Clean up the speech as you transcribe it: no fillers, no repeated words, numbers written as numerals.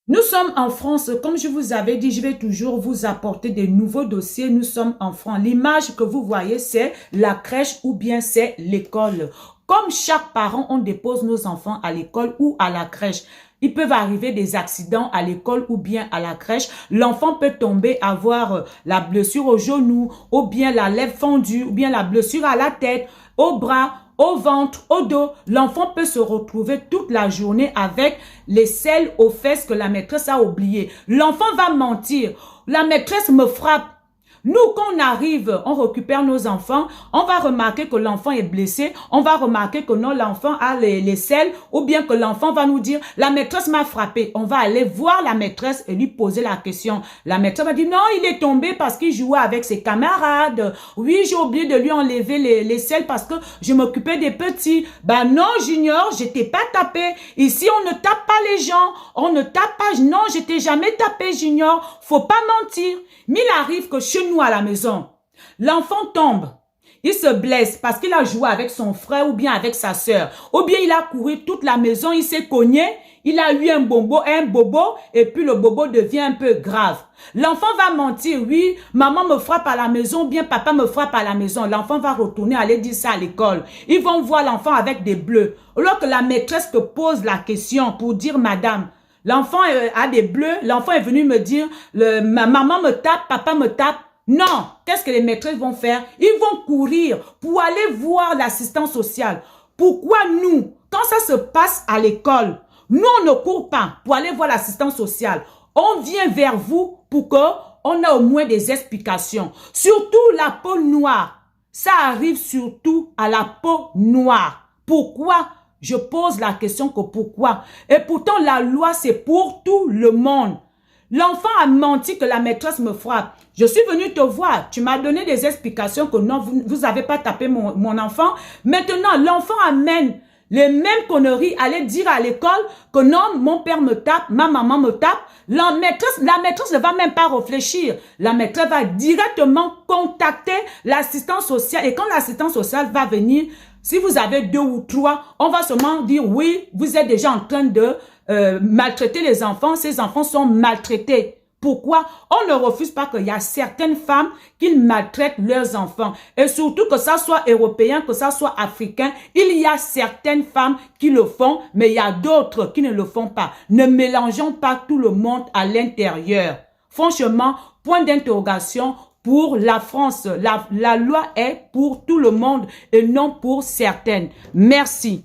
Nous sommes en France, comme je vous avais dit, je vais toujours vous apporter des nouveaux dossiers. Nous sommes en France. L'image que vous voyez, c'est la crèche ou bien c'est l'école. Comme chaque parent, on dépose nos enfants à l'école ou à la crèche. Il peut arriver des accidents à l'école ou bien à la crèche. L'enfant peut tomber, avoir la blessure au genou, ou bien la lèvre fendue, ou bien la blessure à la tête, au bras, au ventre, au dos. L'enfant peut se retrouver toute la journée avec les selles aux fesses que la maîtresse a oubliées. L'enfant va mentir. La maîtresse me frappe. Nous, quand on arrive, on récupère nos enfants, on va remarquer que l'enfant est blessé, on va remarquer que non, l'enfant a les selles, ou bien que l'enfant va nous dire, la maîtresse m'a frappé. On va aller voir la maîtresse et lui poser la question. La maîtresse va dire, non, il est tombé parce qu'il jouait avec ses camarades. Oui, j'ai oublié de lui enlever les selles parce que je m'occupais des petits. Ben non, Junior, je t'ai pas tapé. Ici, on ne tape pas les gens. On ne tape pas. Non, je t'ai jamais tapé, Junior. Faut pas mentir. Mais il arrive que chez nous à la maison, l'enfant tombe, il se blesse parce qu'il a joué avec son frère ou bien avec sa sœur, ou bien il a couru toute la maison, il s'est cogné, il a eu un bobo, et puis le bobo devient un peu grave. L'enfant va mentir, oui, maman me frappe à la maison, bien papa me frappe à la maison. L'enfant va retourner aller dire ça à l'école. Ils vont voir l'enfant avec des bleus. Alors que la maîtresse te pose la question pour dire, madame, l'enfant a des bleus, l'enfant est venu me dire, ma maman me tape, papa me tape. Non, qu'est-ce que les maîtresses vont faire? Ils vont courir pour aller voir l'assistance sociale. Pourquoi nous, quand ça se passe à l'école, nous on ne court pas pour aller voir l'assistance sociale. On vient vers vous pour qu'on ait au moins des explications. Surtout la peau noire. Ça arrive surtout à la peau noire. Pourquoi? Je pose la question que pourquoi. Et pourtant, la loi, c'est pour tout le monde. L'enfant a menti que la maîtresse me frappe. Je suis venue te voir. Tu m'as donné des explications que non, vous n'avez pas tapé mon enfant. Maintenant, l'enfant amène les mêmes conneries, aller dire à l'école que non, mon père me tape, ma maman me tape. La maîtresse ne va même pas réfléchir. La maîtresse va directement contacter l'assistance sociale. Et quand l'assistance sociale va venir, si vous avez 2 ou 3, on va seulement dire oui, vous êtes déjà en train de maltraiter les enfants. Ces enfants sont maltraités. Pourquoi? On ne refuse pas qu'il y a certaines femmes qui maltraitent leurs enfants. Et surtout que ça soit européen, que ça soit africain, il y a certaines femmes qui le font, mais il y a d'autres qui ne le font pas. Ne mélangeons pas tout le monde à l'intérieur. Franchement, point d'interrogation pour la France. La loi est pour tout le monde et non pour certaines. Merci.